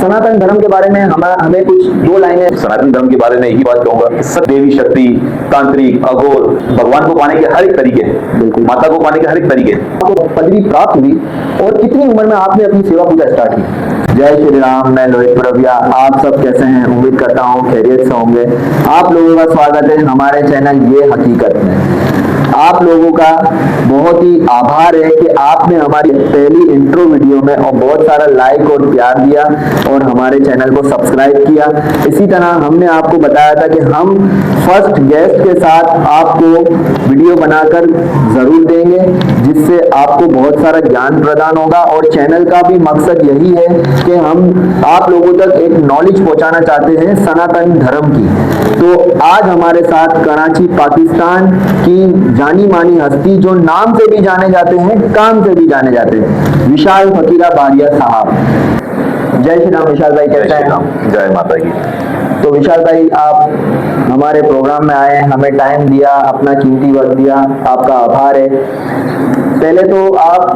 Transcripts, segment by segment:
सनातन धर्म के बारे में हमें कुछ दो लाइनें। सनातन धर्म के बारे में एक ही बात कहूंगा, देवी शक्ति, तांत्रिक, अघोर, भगवान को पाने के हर एक तरीके हैं, बिल्कुल माता को पाने के हर एक तरीके हैं। आपको पदवी प्राप्त हुई और कितनी उम्र में आपने अपनी सेवा पूजा स्टार्ट की? जय श्री राम, मैं लोहित पुरविया। आप सब कैसे हैं? उम्मीद करता हूँ खैरियत से होंगे। आप लोगों का स्वागत है हमारे चैनल ये हकीकत में। आप लोगों का बहुत ही आभार है कि आपने हमारी पहली इंट्रो वीडियो में और बहुत सारा लाइक और प्यार दिया और हमारे चैनल को सब्सक्राइब किया। इसी तरह हमने आपको बताया था कि हम फर्स्ट गेस्ट के साथ आपको वीडियो बनाकर जरूर देंगे, जिससे आपको बहुत सारा ज्ञान प्रदान होगा। और चैनल का भी मकसद यही है कि हम आप लोगों तक एक नॉलेज पहुंचाना चाहते हैं सनातन धर्म की। तो आज हमारे साथ कराची पाकिस्तान की जानी मानी हस्ती, जो नाम से भी जाने जाते हैं, काम से भी जाने जाते हैं, विशाल फकीरा बारिया साहब। जय श्री राम विशाल भाई, कैसे हैं? जय माता की। तो विशाल भाई, आप हमारे प्रोग्राम में आए, हमें टाइम दिया, अपना कीमती वक्त दिया, आपका आभार है। पहले तो आप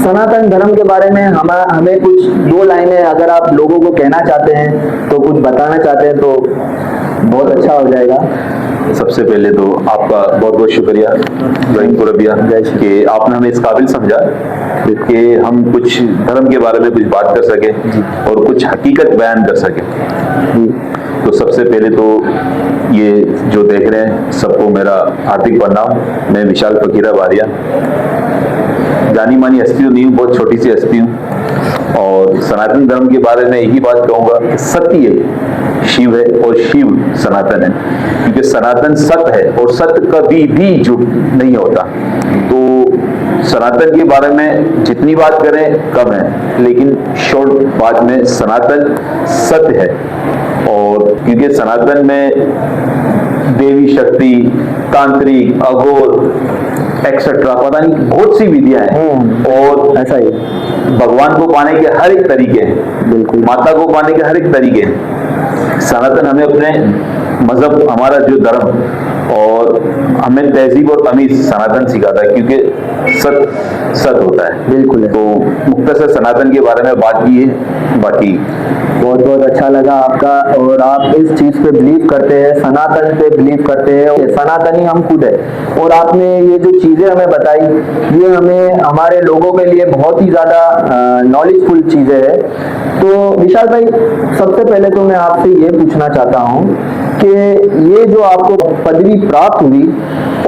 सनातन धर्म के बारे में हमें कुछ दो लाइनें अगर आप लोगों को कहना चाहते हैं, तो कुछ बताना चाहते हैं तो बहुत अच्छा हो जाएगा। सबसे पहले तो आपका बहुत बहुत शुक्रिया लोहित पुरविया कि आपने हमें इस काबिल समझा कि हम कुछ धर्म के बारे में कुछ बात कर सके और कुछ हकीकत बयान कर सके। तो सबसे पहले तो ये जो देख रहे हैं सबको मेरा हार्दिक प्रणाम। मैं विशाल फकीरा बारिया, जानी मानी हस्ती नहीं हूँ, बहुत छोटी सी हस्ती हूँ। और सनातन धर्म के बारे में यही बात कहूँगा कि सत्य शिव है और शिव सनातन है, क्योंकि सनातन सत्य है और सत्य कभी भी झूठ नहीं होता। तो सनातन के बारे में जितनी बात करें कम है, लेकिन शॉर्ट बात में सनातन सत्य है। और क्योंकि सनातन में देवी शक्ति, तांत्रिक, अघोर एक्सेट्रा पता नहीं बहुत सी विधियां हैं। और ऐसा ही भगवान को पाने के हर एक तरीके हैं, बिल्कुल माता को पाने के हर एक तरीके हैं। सनातन हमें अपने मजहब, हमारा जो धर्म और हमें तहजीब और तमीज सनातन सिखाता है, क्योंकि सत होता है। बिल्कुल है। तो मुख्तसर सनातन के बारे में बात की है। बाकी बहुत बहुत अच्छा लगा आपका, और आप इस चीज पे बिलीव करते हैं, सनातन पे बिलीव करते हैं। सनातनी हम खुद है। और आपने ये जो चीजें हमें बताई, ये हमें हमारे लोगों के लिए बहुत ही ज्यादा नॉलेजफुल चीजें है। तो विशाल भाई, सबसे पहले तो मैं आपसे ये पूछना चाहता हूँ कि ये जो आपको पदवी प्राप्त हुई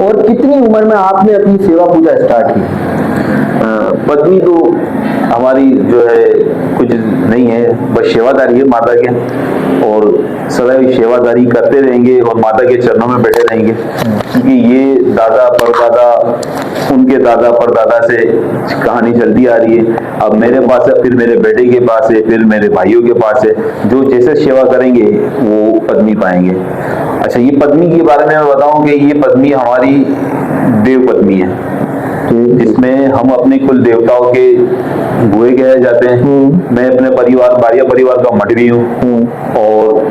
और कितनी उम्र में आपने अपनी सेवा पूजा स्टार्ट की? पदवी तो हमारी जो है कुछ नहीं है, बस सेवादारी है माता के, और सदैव सेवादारी करते रहेंगे और माता के चरणों में बैठे रहेंगे। क्योंकि ये दादा परदादा, उनके दादा परदादा से कहानी चलती आ रही है। अब मेरे पास है, फिर मेरे बेटे के पास है, फिर मेरे भाइयों के पास है। जो जैसे सेवा करेंगे वो पद्मी पाएंगे। अच्छा, ये पद्मी के बारे में मैं बताऊं कि ये पद्मी हमारी देव पद्मी है, जिसमें हम अपने कुल देवताओं के बुए कहे जाते हैं। मैं अपने परिवार, बारिया परिवार का मठ भी हूँ। और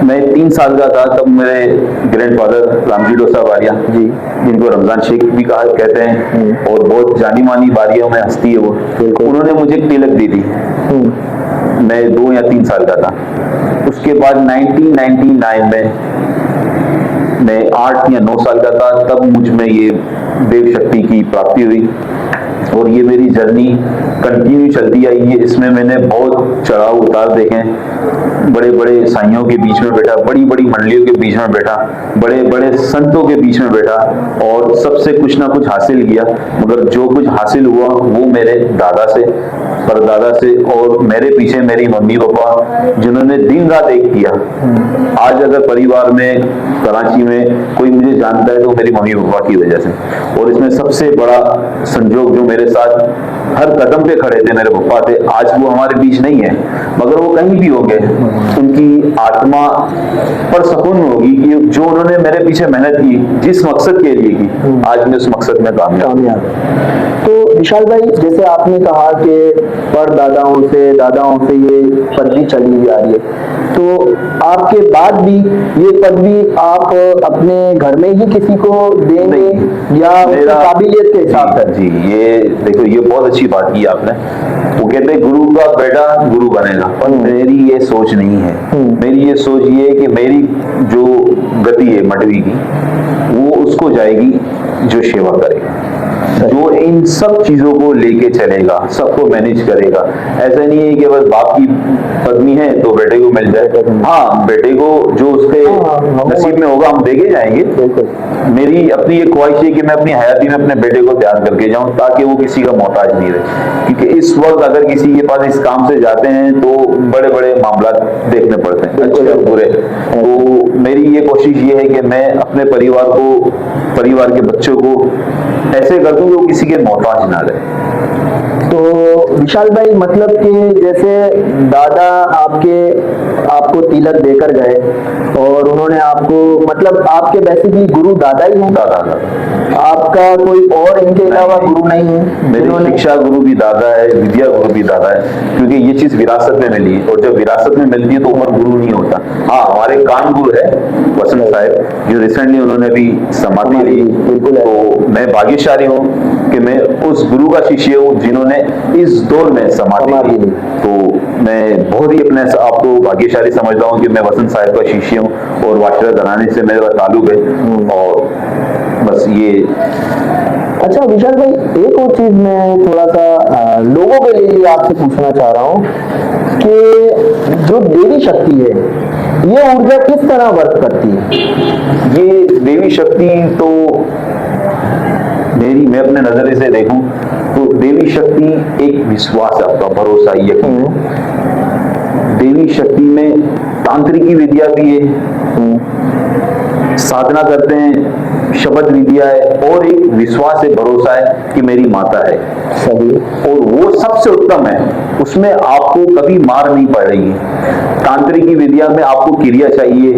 मैं 3 साल का था तब मेरे ग्रैंडफादर रामजी डोसा बारिया जी, जिनको रमजान शेख भी कहते हैं और बहुत जानी मानी बारियों में हस्ती है वो, उन्होंने मुझे तिलक दी थी। मैं 2 या 3 साल का था। उसके बाद 1999 में मैं 8 या 9 साल का था, तब मुझ में ये देव शक्ति की प्राप्ति हुई। और ये मेरी जर्नी कंटिन्यू चलती आई है। इसमें मैंने बहुत चढ़ाव उतार देखे, बड़े बड़े साइयों के बीच में बैठा, बड़ी बड़ी मंडलियों के बीच में बैठा, बड़े बड़े संतों के बीच में बैठा, और सबसे कुछ ना कुछ हासिल किया। मगर जो कुछ हासिल हुआ वो मेरे दादा से, परदादा से, और मेरे पीछे मेरी मम्मी पापा, जिन्होंने दिन रात एक किया। आज अगर परिवार में, कराची में कोई मुझे जानता है तो मेरी मम्मी पापा की वजह से। और इसमें सबसे बड़ा संजोग, जो मेरे साथ हर कदम पे खड़े थे, मेरे पापा थे। आज वो हमारे बीच नहीं है, मगर वो कहीं भी होंगे, उनकी आत्मा पर सुकून होगी कि जो उन्होंने मेरे पीछे मेहनत की, जिस मकसद के लिए की, आज मैं उस मकसद में कामयाब। तो विशाल भाई, जैसे आपने कहा कि परदादाओं से, दादाओं से ये पदवी चली हुई आ रही है, तो आपके बाद भी ये पदवी आप अपने घर में ही किसी को देंगे या मेरा काबिलियत के हिसाब से? जी, ये देखो, ये बहुत अच्छी बात की आपने वो कहते हैं गुरु का बेटा गुरु बनेगा, पर मेरी ये सोच नहीं है। मेरी ये सोच ये है कि मेरी जो गति है मटवी की, वो उसको जाएगी जो सेवा करेगा, जो इन सब चीजों को लेके चलेगा, सबको मैनेज करेगा। ऐसा नहीं है कि बस बाप की पत्नी है तो बेटे को मिल जाए। हाँ, बेटे को जो उसके नसीब में होगा हम देके जाएंगे। मेरी अपनी ये ख्वाहिश है कि मैं अपनी हयाती में अपने बेटे को तैयार करके जाऊं, ताकि वो किसी का मोहताज नहीं रहे। क्योंकि इस वक्त अगर किसी के पास इस काम से जाते हैं तो बड़े बड़े मामला देखने पड़ते हैं, अच्छे और बुरे। तो मेरी ये कोशिश ये है कि मैं अपने परिवार को, परिवार के बच्चों को ऐसे कर दूं कि वो किसी के मोहताज ना रहे। तो विशाल भाई, मतलब कि जैसे दादा आपको तिलक देकर गए और उन्होंने आपको, मतलब आपके बेसिकली गुरु दादा ही हैं? दादा आपका कोई और इनके अलावा गुरु नहीं है? मेरी शिक्षा गुरु भी दादा है, विद्या गुरु भी दादा है, क्योंकि ये चीज विरासत में मिली है। और जब विरासत में मिलती है तो उम्र गुरु नहीं होता। हाँ, हमारे कान गुरु है वसंत साहब, जो रिसेंटली उन्होंने भी समाधि ली। बिल्कुल। तो मैं भाग्यशाली हूँ कि मैं उस गुरु का शिष्य हूँ जिन्होंने इस दौर में समाधि ली। तो मैं बहुत ही अपने आप को भाग्यशाली समझता हूँ कि मैं वसंत साहब का शिष्य हूँ और वाशरा घराने से मेरा ताल्लुक है। और बस ये। अच्छा विशाल भाई, एक और चीज मैं थोड़ा सा लोगों के लिए आपसे पूछना चाह रहा हूँ कि जो देवी शक्ति है, ये ऊर्जा किस तरह वर्क करती है? ये देवी शक्ति तो मैं अपने नजरिए से देखूं तो देवी शक्ति एक विश्वास है, आपका भरोसा, यकीन है। देवी शक्ति में तांत्रिकी विद्या भी है, साधना करते हैं, शब्द विद्या है, और एक विश्वास है, भरोसा है कि मेरी माता है। सही। और वो सबसे उत्तम है, उसमें आपको कभी मार नहीं पड़ेगी। तांत्रिकी विद्या में आपको क्रिया चाहिए,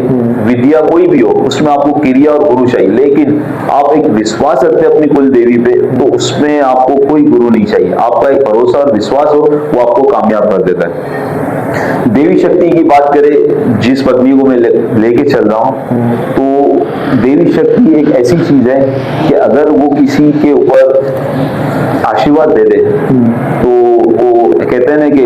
विद्या कोई भी हो उसमें आपको क्रिया और गुरु चाहिए, लेकिन आप एक विश्वास रखते हैं अपनी कुल देवी पे, तो उसमें आपको कोई गुरु नहीं चाहिए। आपका एक भरोसा और विश्वास हो, वो आपको कामयाब कर देता है। देवी शक्ति की बात करें, जिस पत्नी को मैं लेके चल रहा हूं, तो देवी शक्ति एक ऐसी चीज है कि अगर वो किसी के ऊपर आशीर्वाद दे दे तो वो कहते हैं ना कि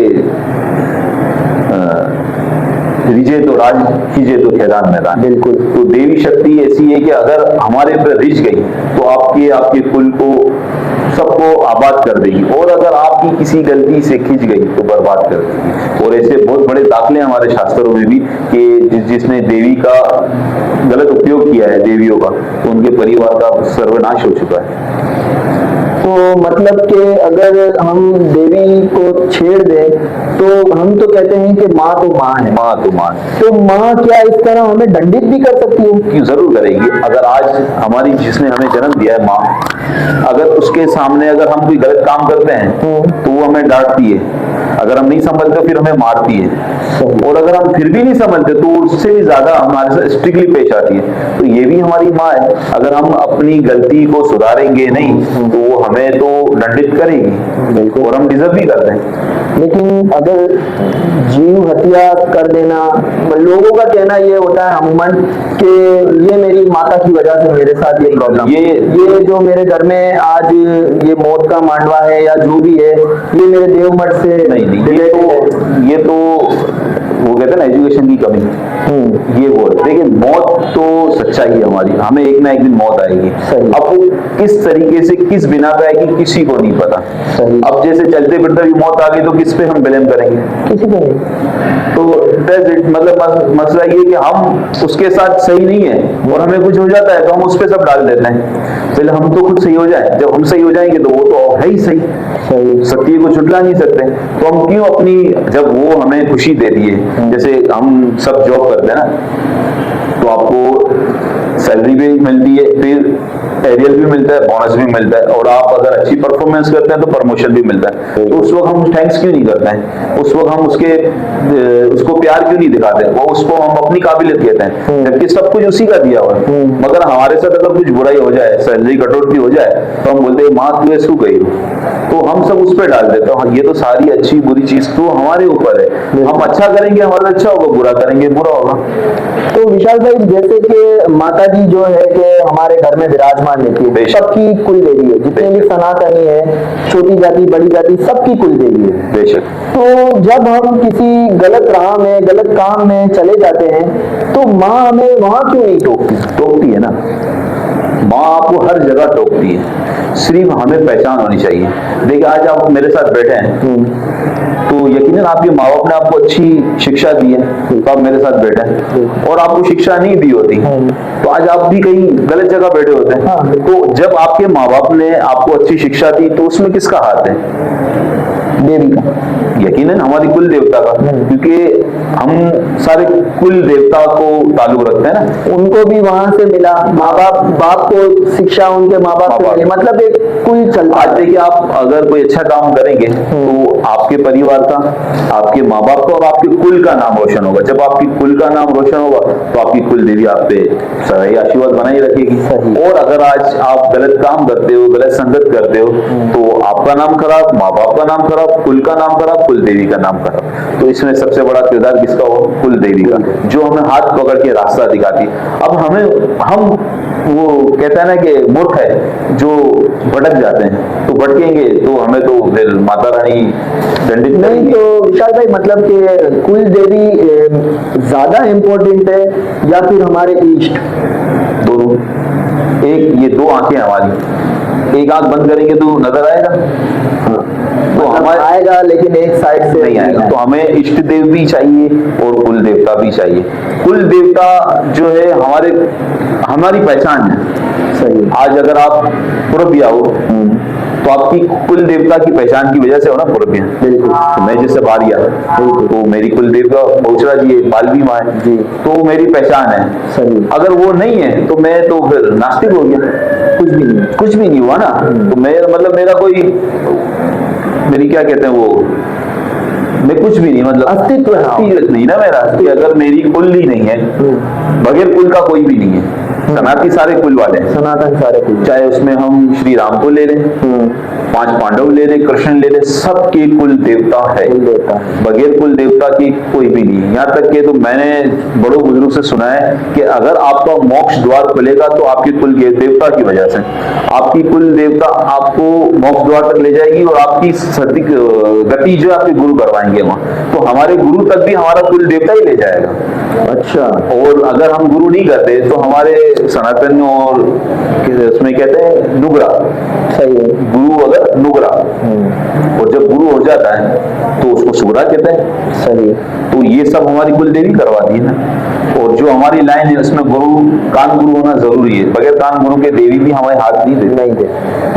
रिझे तो राज, कीजे तो खेदान मैदान। बिल्कुल। तो देवी शक्ति ऐसी है कि अगर हमारे पर रिझ गई तो आपके कुल को, सबको आबाद कर देगी, और अगर आपकी किसी गलती से खिंच गई तो बर्बाद कर देगी। और ऐसे बहुत बड़े दाखले हमारे शास्त्रों में भी कि जिसने देवी का गलत उपयोग किया है, देवियों का, तो उनके परिवार का सर्वनाश हो चुका है। तो मतलब कि अगर हम देवी को छेड़ दें तो हम तो कहते हैं कि माँ तो माँ है। माँ तो माँ। तो माँ क्या इस तरह हमें दंडित भी कर सकती है? क्यों, जरूर करेगी। अगर आज हमारी, जिसने हमें जन्म दिया है, माँ, अगर उसके सामने अगर हम कोई गलत काम करते हैं तो वो हमें डांटती है। अगर हम नहीं संभलते फिर हमें मारती है, और अगर हम फिर भी नहीं संभलते तो उससे भी ज्यादा हमारे साथ स्ट्रिक्टली पेश आती है। तो ये भी हमारी माँ है। अगर हम अपनी गलती को सुधारेंगे नहीं तो वो हमें तो दंडित करेगी, और हम डिजर्व भी करते हैं। लेकिन अगर जीव हत्या कर देना, लोगों का कहना ये होता है अमूमन कि ये मेरी माता की वजह से मेरे साथ ये प्रॉब्लम, ये जो मेरे घर में आज ये मौत का मांडवा है या जो भी है, ये मेरे देवमठ से नहीं, ये तो वो कहते हैं ना एजुकेशन की कमी, ये वो है। देखिए, मौत तो सच्चाई है हमारी, हमें एक ना एक दिन मौत आएगी। अब वो किस तरीके से, किस बिना पे आएगी, किसी को नहीं पता। अब जैसे चलते फिरते भी मौत आ गई तो किस पे हम ब्लेम करेंगे? किसी को नहीं। तो मतलब मसला ये कि हम उसके साथ सही नहीं है और हमें कुछ हो जाता है तो हम उस पे सब डाल देते हैं। पहले हम तो खुद सही हो जाए, जब हम सही हो जाएंगे तो वो तो है ही सही, सत्य को छुटला नहीं सकते। तो हम क्यों अपनी, जब वो हमें खुशी दे रही है, जैसे हम सब जॉब करते हैं ना, तो आपको सैलरी भी मिलती है, फिर एरियल भी मिलता है, बोनस भी मिलता है, और आप अगर अच्छी परफॉर्मेंस करते हैं तो प्रमोशन भी मिलता है। तो उस वक्त हम थैंक्स क्यों नहीं करते हैं? उस वक्त हम उसको प्यार क्यों नहीं दिखाते? वो उसको हम अपनी काबिलियत कहते हैं, जबकि सब कुछ उसी का दिया हुआ है। मगर हमारे साथ अगर कुछ बुराई हो जाए, सैलरी कटौती हो जाए, तो हम बोलते हैं माँ तू ऐसू गई हो, तो हम सब उस पर डाल देते हैं। ये तो सारी अच्छी बुरी चीज तो हमारे ऊपर है। हम अच्छा करेंगे हमारा अच्छा होगा, बुरा करेंगे बुरा होगा। तो विशाल भाई, जैसे कि माता जी जो है कि हमारे घर में विराजमान रहती है, बेशक। सबकी कुल देवी है, जितने भी सनातनी है, छोटी जाति बड़ी जाति सबकी कुल देवी है। बेशक। तो जब हम किसी गलत राह में गलत काम में चले जाते हैं तो माँ हमें वहां क्यों नहीं टोकती है ना, माँ आपको हर जगह टोकती है, सिर्फ हमें पहचान होनी चाहिए। देखिए आज आप मेरे साथ बैठे हैं तो यकीनन आपके माँ बाप ने आपको अच्छी शिक्षा दी है तो आप मेरे साथ बैठे हैं, और आपको शिक्षा नहीं दी होती तो आज आप भी कहीं गलत जगह बैठे होते हैं। तो जब आपके माँ बाप ने आपको अच्छी शिक्षा दी तो उसमें किसका हाथ है? देवी का, यकीनन हमारी कुल देवता का, क्योंकि हम सारे कुल देवता को ताल्लुक रखते हैं ना। उनको भी वहां से मिला, माँ बाप को शिक्षा उनके माँ बाप से मिली, मतलब एक कुल चलता। आज देखिए आप अगर कोई अच्छा काम करेंगे तो आपके परिवार का, आपके माँ बाप का और आपके कुल का नाम रोशन होगा। जब आपकी कुल का नाम रोशन होगा तो आपकी कुल देवी आप पे सही आशीर्वाद बनाई रखेगी। और अगर आज आप गलत काम करते हो, गलत संगत करते हो तो आपका नाम खराब, माँ बाप का नाम खराब, कुल का नाम खराब, कुल देवी का नाम खराब। तो इसमें सबसे बड़ा किरदार किसका हो? कुल देवी का, जो हमें हाथ पकड़ के रास्ता दिखाती। अब हम वो कहते हैं ना कि मूर्ख है जो भटक जाते हैं, तो भटकेंगे तो हमें तो फिर माता रानी दंडित नहीं। तो विशाल भाई मतलब कि कुल देवी ज्यादा इम्पोर्टेंट है या फिर हमारे इष्ट? दोनों। एक ये दो आंखें हमारी, एक आंख बंद करेंगे तो नजर आएगा, तो हमारे आएगा लेकिन एक साइड से नहीं आएगा। तो हमें इष्ट देव भी चाहिए और कुल देवता भी चाहिए। कुल देवता जो है हमारी पहचान है। सही। आज अगर आप पुरबिया हो तो आपकी कुल देवता की पहचान की वजह से हो ना पुरबिया। बिल्कुल। तो मैं जैसे बारिया तो मेरी कुल देवता बहुचरा जी है, बालवी माँ है जी, तो मेरी पहचान है। सही। अगर वो नहीं है तो मैं तो फिर नास्तिक हो गया, कुछ भी नहीं हुआ ना। तो मेरा कोई, मेरी क्या कहते हैं वो, मैं कुछ भी नहीं, मतलब अस्तित्व नहीं ना मेरा, कि अगर मेरी कुल ही नहीं है, बगैर कुल का कोई भी नहीं है। सनातनी सारे कुल वाले हैं, सनातन सारे कुल, चाहे उसमें हम श्री राम को ले लें, 5 पांडव ले लें, कृष्ण ले लें, सबके कुल देवता है। बगैर कुल देवता की कोई भी नहीं। यहाँ तक कि तो मैंने बड़ों बुजुर्ग से सुना है कि अगर आपका मोक्ष द्वार खुलेगा तो आपकी कुल देवता की वजह से, आपकी कुल देवता आपको मोक्ष द्वार तक ले जाएगी और आपकी सती गति जो आपके गुरु करवाएंगे वहां। तो हमारे गुरु तक भी हमारा कुल देवता ही ले जाएगा। अच्छा। और अगर हम गुरु नहीं करते तो हमारे सनातन और उसमें कहते हैं नुगरा, सही है, गुरु अगर नुगरा, और जब गुरु हो जाता है तो उसको सुगरा कहते हैं। सही है। तो ये सब हमारी कुल देवी करवाती है ना। और जो हमारी लाइन है उसमें गुरु, कान गुरु होना जरूरी है। बगैर कान गुरु के देवी भी हमारे हाथ नहीं देते।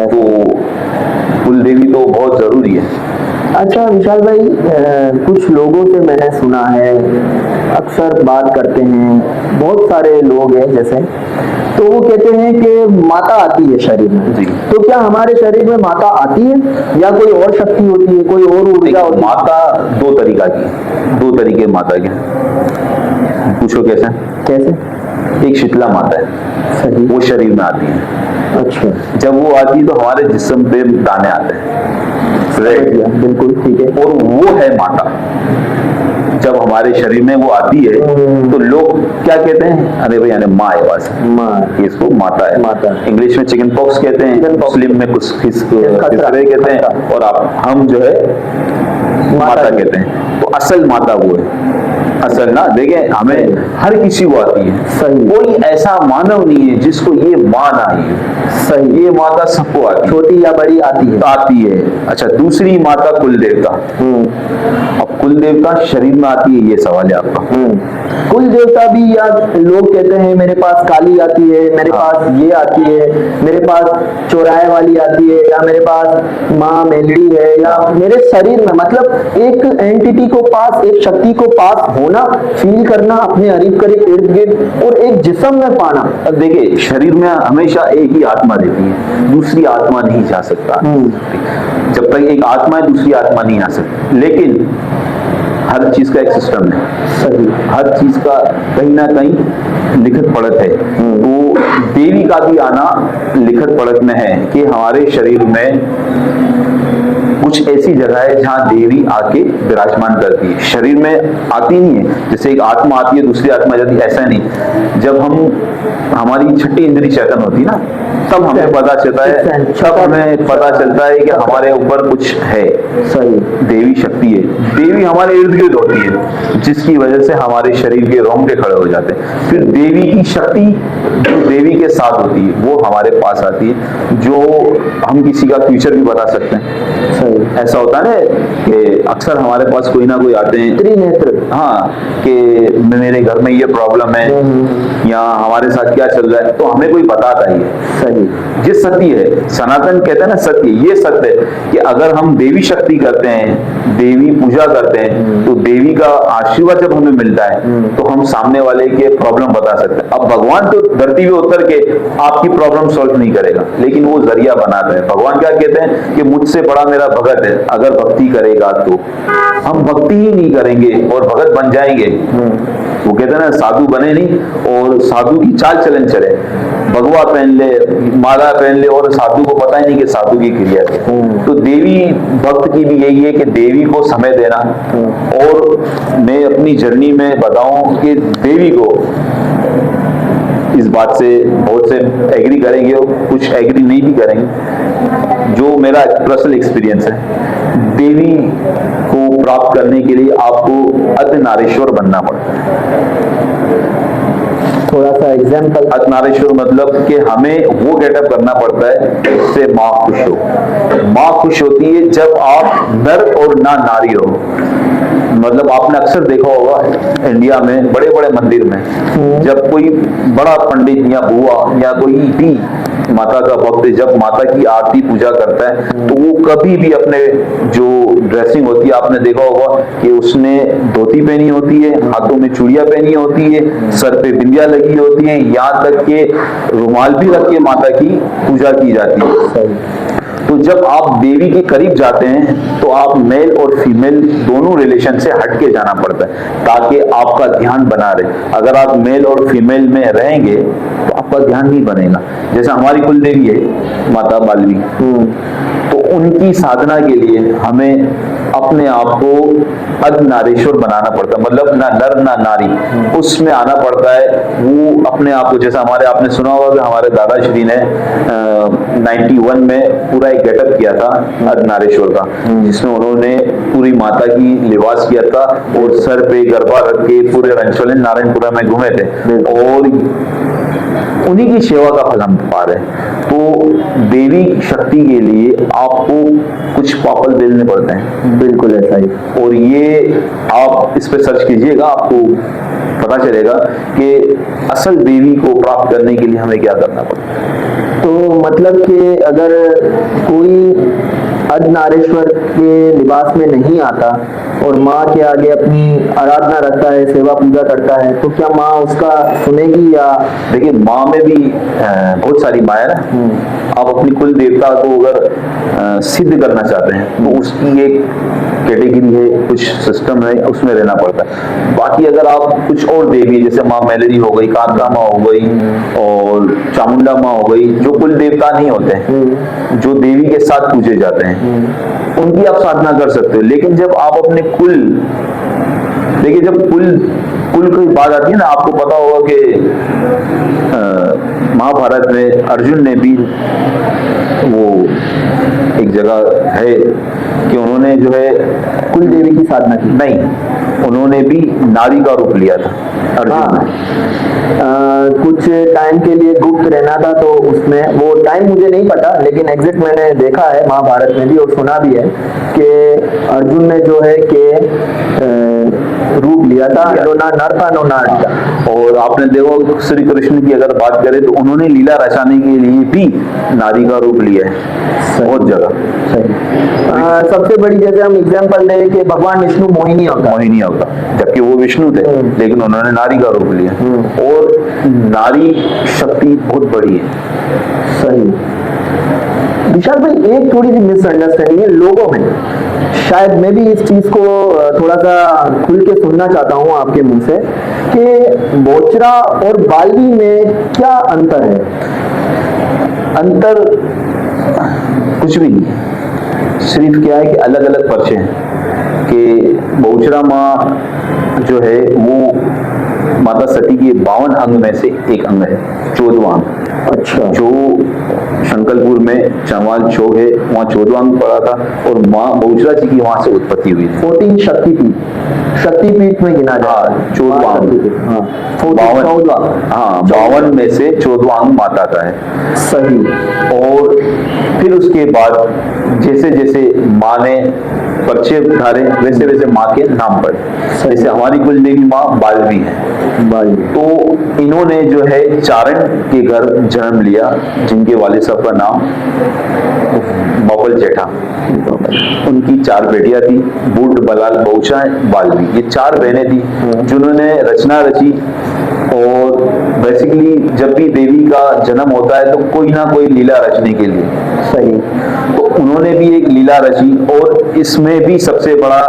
तो कुल देवी तो बहुत जरूरी है। अच्छा विशाल भाई, कुछ लोगों से मैंने सुना है, अक्सर बात करते हैं, बहुत सारे लोग हैं जैसे, तो वो कहते हैं कि माता आती है शरीर में जी। तो क्या हमारे शरीर में माता आती है या कोई और शक्ति होती है, कोई और ऊर्जा होती है? माता दो तरीके माता के, पूछो कैसे? एक शीतला माता है, सही, वो शरीर में आती है। अच्छा। जब वो आती है तो हमारे जिस्म पे दाने आते हैं, बिल्कुल ठीक है। और वो है माता। जब हमारे शरीर में वो आती है तो लोग क्या कहते हैं? अरे भाई यानी माँ है, बस माँ, इसको माता है। माता इंग्लिश में चिकन पॉक्स कहते हैं, मुस्लिम में कुछ खिसरे कहते हैं, और हम जो है माता कहते हैं। तो असल माता वो है, असल ना। देखें हमें हर किसी को आती है, सही, कोई ऐसा मानव नहीं है जिसको ये माँ ना आई है। सही, ये माता सबको आती है, छोटी या बड़ी आती है। अच्छा, दूसरी माता कुल देवता। अब कुल देवता शरीर में आती है, ये सवाल है आपका। कुल देवता भी, या लोग कहते हैं मेरे पास काली आती है, मेरे पास ये आती है, मेरे पास चौराहे वाली आती है, या मेरे पास माँ मेलड़ी है, या मेरे शरीर में, मतलब एक एंटिटी को पास, एक शक्ति को पास होना, फील करना अपने इर्द गिर्द, और एक जिस्म में पाना। अब देखिए शरीर में हमेशा एक ही आत्मा रहती है, दूसरी आत्मा नहीं जा सकता। जब तक एक आत्मा है दूसरी आत्मा नहीं आ सकती। लेकिन हर चीज का एक सिस्टम है, सही, हर चीज का कहीं ना कहीं लिखत पढ़त है। तो देवी का भी आना लिखत पढ़त में है कि हमारे शरीर में कुछ कुछ ऐसी जगह है जहाँ देवी आके विराजमान करती है, शरीर में आती नहीं है। जैसे एक आत्मा आती है दूसरी आत्मा जाती है, ऐसा नहीं। जब हमारी छठी इंद्री चेतन होती है ना, तब हमें पता चलता है, तब हमें पता चलता है कि हमारे ऊपर कुछ है। सही, देवी शक्ति है, देवी हमारे इर्द गिर्द होती है, जिसकी वजह से हमारे शरीर के रोंगटे खड़े हो जाते हैं। फिर देवी की शक्ति जो देवी के साथ होती है वो हमारे पास आती है, जो हम किसी का फ्यूचर भी बता सकते हैं। सही, ऐसा होता है ना कि अक्सर हमारे पास कोई ना कोई आते हैं, त्रिनेत्र, हाँ, कि मेरे घर में ये प्रॉब्लम है या हमारे साथ क्या चल रहा है, तो हमें कोई बताता ही है। सही, ये सत्य है, सनातन कहते हैं ना सत्य, ये सत्य है कि अगर हम देवी शक्ति करते हैं, देवी पूजा करते हैं, तो देवी का आशीर्वाद जब हमें मिलता है तो हम सामने वाले के प्रॉब्लम बता सकते हैं। अब भगवान तो धरती पे उतर के आपकी प्रॉब्लम सॉल्व नहीं करेगा, लेकिन वो जरिया बनाता है। भगवान क्या कहते हैं कि मुझसे बड़ा मेरा भगत है, अगर भक्ति करेगा तो। हम भक्ति ही नहीं करेंगे और भगत बन जाएंगे। वो कहते हैं ना साधु बने नहीं और साधु की चाल चलन चले, भगवा पहन ले, माला पहन ले और साधु को पता ही नहीं कि साधु की क्रिया है। तो देवी भक्त की भी यही है कि देवी को समय देना। और मैं अपनी जर्नी में बताऊं कि देवी को, इस बात से बहुत से एग्री करेंगे और कुछ एग्री नहीं भी करेंगे, जो मेरा पर्सनल एक्सपीरियंस है, देवी को प्राप्त करने के लिए आपको अर्धनारीश्वर बनना पड़ता है। थोड़ा सा एग्जाम्पल। अर्धनारीश्वर मतलब कि हमें वो गेटअप करना पड़ता है जिससे माँ खुश हो। माँ खुश होती है जब आप नर और ना नारी हो। मतलब आपने अक्सर देखा होगा इंडिया में बड़े बड़े मंदिर में जब कोई बड़ा पंडित या बुआ या कोई भी माता का भक्त जब माता की आरती पूजा करता है तो वो कभी भी अपने जो ड्रेसिंग होती है, आपने देखा होगा कि उसने धोती पहनी होती है, हाथों में चूड़ियां पहनी होती है, सर पे बिंदिया लगी होती है, यहाँ तक के रुमाल भी रख के माता की पूजा की जाती है। तो जब आप देवी के करीब जाते हैं तो आप मेल और फीमेल दोनों रिलेशन से हट के जाना पड़ता है ताकि आपका ध्यान बना रहे। अगर आप मेल और फीमेल में रहेंगे तो आपका ध्यान नहीं बनेगा। जैसे हमारी कुल देवी है माता बालवी, तो उनकी साधना के लिए हमें अपने आप को अर्धनारीश्वर बनाना पड़ता है, मतलब ना नर ना नारी, उसमें आना पड़ता है। वो अपने आप को, जैसा हमारे आपने सुना होगा कि हमारे दादाश्री ने 91 में पूरा एक गेटअप किया था अर्धनारीश्वर का, जिसमें उन्होंने पूरी माता की लिबास किया था और सर पे गरबा रख के पूरे रंचोले नारायणपुरा में घूमे थे और उन्हीं की सेवा का फल हम पा रहे हैं। तो देवी शक्ति के लिए आपको कुछ पापल देने पड़ते हैं। बिल्कुल ऐसा ही। और ये आप इस पे सर्च कीजिएगा, आपको पता चलेगा कि असल देवी को प्राप्त करने के लिए हमें क्या करना पड़ता है। तो मतलब कि अगर कोई अर्धनारीश्वर के लिबास में नहीं आता और माँ के आगे अपनी आराधना रखता है, सेवा पूजा करता है, तो क्या माँ उसका सुनेगी? या देखिए माँ में भी बहुत सारी माँ है ना। आप अपनी कुल देवता को अगर सिद्ध करना चाहते हैं तो उसकी एक कैटेगरी है, कुछ सिस्टम है, उसमें रहना पड़ता है। बाकी अगर आप कुछ और देवी जैसे माँ मेलरी हो गई, कांता माँ हो गई और चामुंडा माँ हो गई, जो कुल देवता नहीं होते हैं, जो देवी के साथ पूजे जाते हैं, उनकी आप साधना कर सकते हो। लेकिन जब आप अपने कुल, देखिए जब कुल की बात आती है ना, आपको पता होगा कि महाभारत में अर्जुन ने भी वो एक जगह है कि उन्होंने जो है कुल देवी की साधना की? नहीं, उन्होंने भी नारी का रूप लिया था अर्जुन ने। कुछ टाइम के लिए गुप्त रहना था, तो उसमें वो टाइम मुझे नहीं पता, लेकिन एग्जैक्ट मैंने देखा है महाभारत में भी और सुना भी है कि अर्जुन ने जो है कि रूप लिया था, ना नर था ना नारी था। और आपने देखो श्री कृष्ण की अगर बात करें तो उन्होंने लीला रचाने के लिए भी नारी का रूप लिया है बहुत जगह। सही। सबसे बड़ी जैसे हम एग्जांपल दें कि भगवान विष्णु मोहिनी होता, जबकि वो विष्णु थे लेकिन उन्होंने नारी का रूप लिया। और नारी शक्ति बहुत बड़ी है। सही। विशाल भाई, एक थोड़ी सी मिसअंडरस्टैंडिंग है लोगों में, शायद मैं भी इस चीज को थोड़ा सा खुल के सुनना चाहता हूँ आपके मुंह से, कि बोचरा और बालवी में क्या अंतर है? अंतर कुछ भी नहीं, सिर्फ क्या है कि अलग अलग पर्चे हैं कि बहुचरा माँ जो है वो माता सती के 52 अंग में से एक अंग है, 14वां अंग। अच्छा। जो शंकरपुर में चमवाल चौक है वहाँ 14वां अंग पड़ा था और माँ बहुचरा जी की वहां से उत्पत्ति हुई थी। 14 शक्तिपीठ में गिना जाता है। 14वां अंग। हाँ, 52 में से 14वां अंग माता का है। सही। और फिर उसके बाद जैसे जैसे माँ ने पर्चे धारे वैसे वैसे माँ के नाम पड़े। जैसे हमारी कुल देवी माँ बालवी है, तो इन्होंने जो है चारण के घर जन्म लिया, जिनके वालिद साहब का नाम बाबल जेठा। उनकी 4 बेटियां थी, बूढ़, बलाल, बहुचा, बालवी। ये 4 बहनें थी जिन्होंने रचना रची। और बेसिकली जब भी देवी का जन्म होता है तो कोई ना कोई लीला रचने के लिए, सही, तो उन्होंने भी एक लीला रची। और इसमें भी सबसे बड़ा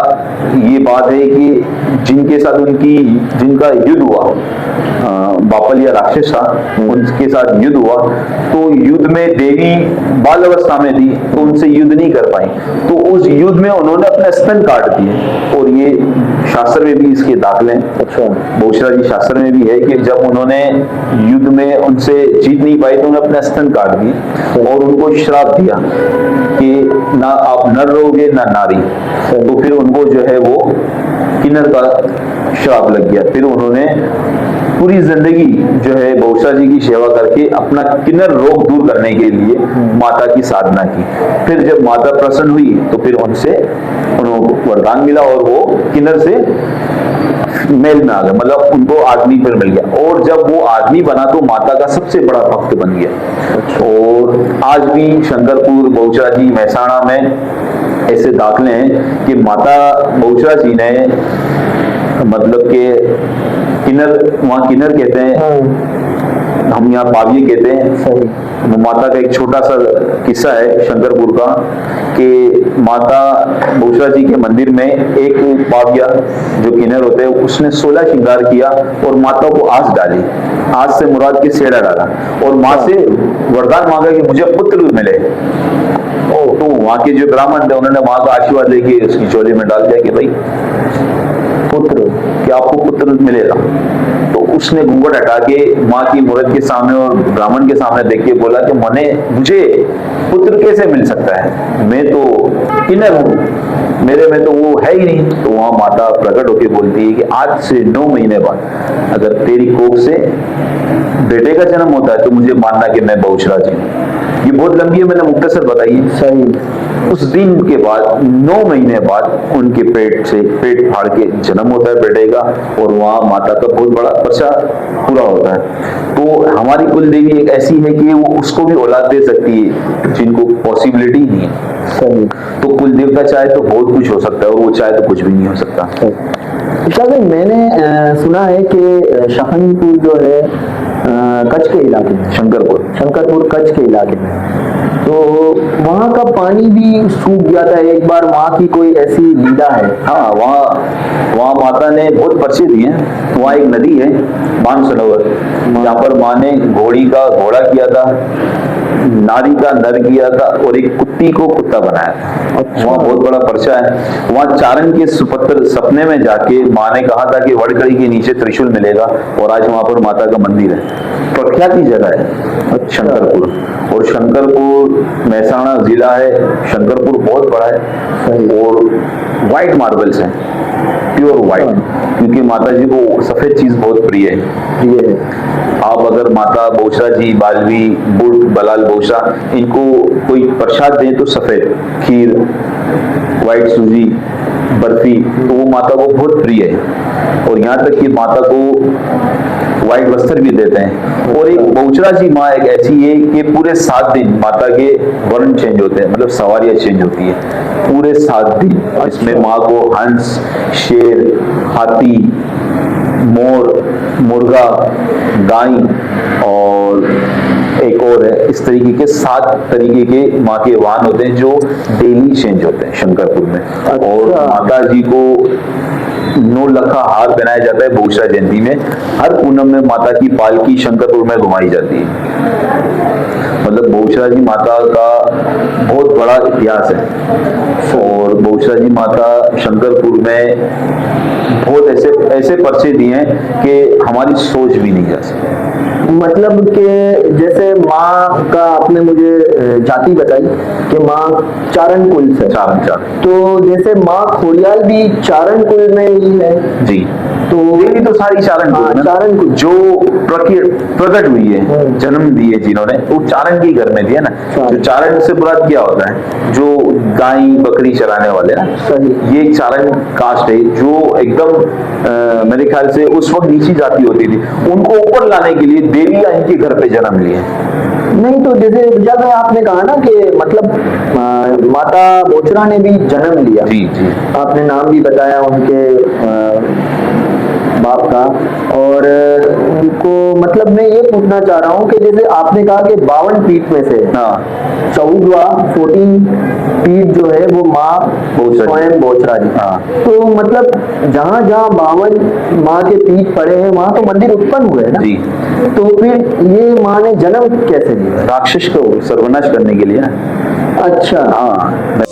ये बात है कि जिनके साथ जिनका युद्ध हुआ, बापल या राक्षस था, उनके साथ युद्ध हुआ, तो युद्ध में देवी बाल अवस्था में थी तो उनसे युद्ध नहीं कर पाई, तो उस युद्ध में उन्होंने अपने स्तन काट दिए। और ये शास्त्र में भी इसके दाखले हैं। अच्छा। बहुचरा जी शास्त्र में भी है कि जब उन्होंने युद्ध में उनसे जीत नहीं पाई तो उन्होंने अपने स्तन काट दिए और उनको श्राप दिया कि ना आप नर रहोगे ना नारी। तो फिर उनको जो है वो किन्नर का श्राप लग गया। फिर उन्होंने पूरी जिंदगी जो है बहुचरा जी की सेवा करके अपना किन्नर रोग दूर करने के लिए माता की साधना की। फिर जब माता प्रसन्न हुई तो फिर उनसे उनको वरदान मिला और वो किन्नर से मेल में आ गए, मतलब उनको आदमी फिर मिल गया। और जब वो आदमी बना तो माता का सबसे बड़ा भक्त बन गया। और आज भी शंकरपुर, बहुचरा जी, महसाणा में ऐसे दाखले हैं कि माता बहुचरा जी ने, मतलब के किन्नर, वहाँ किन्नर कहते हैं, हम यहाँ पाविये कहते हैं। सही। वो माता का एक छोटा सा किस्सा है शंकरपुर का कि माता बहुचरा जी के मंदिर में एक पाविया जो किन्नर होते हैं उसने 16 श्रृंगार किया और माता को आस डाली। आस से मुराद के सेड़ा डाला और माँ से वरदान मांगा कि मुझे पुत्र मिले। तो वहाँ के जो ब्राह्मण थे उन्होंने माँ का आशीर्वाद लेके उसकी चोली में डाल दिया कि भाई पुत्र, कि आपको पुत्र मिलेगा। तो उसने घूंघट हटा के माँ की मूर्त के सामने और ब्राह्मण के सामने देख के बोला कि मुझे पुत्र कैसे मिल सकता है, मैं तो किन्नर हूँ, मेरे में तो वो है ही नहीं। तो वहां माता प्रकट होकर बोलती है कि आज से 9 महीने बाद अगर तेरी कोख से बेटे का जन्म होता है तो मुझे मानना कि मैं बहुचरा जी हूँ। ये बहुत लंबी है, मैंने मुख्तसर बताई है। सही। उस दिन के बाद 9 महीने बाद उनके पेट से पेट फाड़ के जन्म होता है बेटे का और वहाँ माता का बहुत बड़ा पर्चा पूरा होता है। तो हमारी कुल देवी एक ऐसी है कि वो उसको भी औलाद दे सकती है जिनको पॉसिबिलिटी नहीं है। सही। तो कुल देवता चाहे तो बहुत कुछ हो सकता है और वो चाहे तो कुछ भी नहीं हो सकता। मैंने सुना है कि शाहनपुर जो है कच्छ के इलाके में, शंकरपुर कच्छ के इलाके में, तो वहाँ का पानी भी सूख गया था एक बार, वहाँ की कोई ऐसी लीला है? हाँ, वहाँ माता ने बहुत पर्चे दिए हैं। वहाँ एक नदी है मान सरोवर, जहाँ पर माँ ने घोड़ी का घोड़ा किया था, नारी का नर किया था और एक कुत्ती को कुत्ता बनाया था। अच्छा। वहाँ बहुत बड़ा पर्चा है। वहाँ चारण के सुपुत्र सपने में जाके माँ ने कहा था कि वड़कड़ी के नीचे त्रिशूल मिलेगा और आज वहाँ पर माता का मंदिर है। प्रख्याति जगह है शंकरपुर। और शंकरपुर महसाणा जिला है, शंकरपुर बहुत बड़ा है और व्हाइट मार्बल्स है, प्योर व्हाइट, क्योंकि माता जी को सफेद चीज बहुत प्रिय है। आप अगर माता बहुचरा जी, बालवी, बुढ़, बलाल, बहुचरा, इनको कोई प्रसाद दें तो सफेद खीर, व्हाइट सूजी, बर्फी, तो वो माता को बहुत प्रिय है। और यहाँ तक कि माता को व्हाइट वस्त्र भी देते हैं। और एक बहुचरा जी माँ एक ऐसी है कि पूरे 7 दिन माता के वर्ण चेंज होते हैं, मतलब सवारियां चेंज होती है पूरे 7 दिन। इसमें माँ को हंस, शेर, हाथी, मोर, मुर्गा, गाय और एक और है, इस तरीके के 7 तरीके के माँ के वाहन होते हैं जो डेली चेंज होते हैं शंकरपुर में। और माता जी को 9 लखा हार पहनाया जाता है बहुशरा जयंती में। हर पूनम में माता की पालकी शंकरपुर में घुमाई जाती है। मतलब बहुशरा जी माता का बहुत बड़ा इतिहास है और बहुशरा जी माता शंकरपुर में बहुत ऐसे ऐसे पर्चे दिए हैं कि हमारी सोच भी नहीं जा सकती। मतलब कि जैसे माँ का आपने मुझे जाति बताई कि माँ चारण कुल से, चार तो जैसे माँ खोड़ियाल भी चारण कुल में ही है। जी, तो देवी तो सारी चारण कुल हाँ, में, चारण कुल। जो प्रकट हुई है, जन्म दिए जिन्होंने, वो चारण के घर में दिया ना। जो चारण से मुराद क्या होता है, जो गाय बकरी चराने वाले ना, सही। ये एक चारण कास्ट है जो एकदम मेरे ख्याल से उस वक्त नीची जाति होती थी, उनको ऊपर लाने के लिए देवियां इनके घर पे जन्म लिए। नहीं तो जैसे जब आपने कहा ना कि मतलब माता बोचरा ने भी जन्म लिया, जी जी, आपने नाम भी बताया उनके बाप का, और उनको मतलब मैं ये पूछना चाह रहा हूँ कि जैसे आपने कहा कि 52 पीठ में से हाँ 14 पीठ जो है वो माँ स्वयं बोचरा जी। हाँ। तो मतलब जहाँ जहाँ 52 माँ के पीठ पड़े हैं वहाँ तो मंदिर उत्पन्न हुए हैं ना जी। तो फिर ये माँ ने जन्म कैसे लिया? राक्षस को सर्वनाश करने के लिए ना। अच्छा हाँ,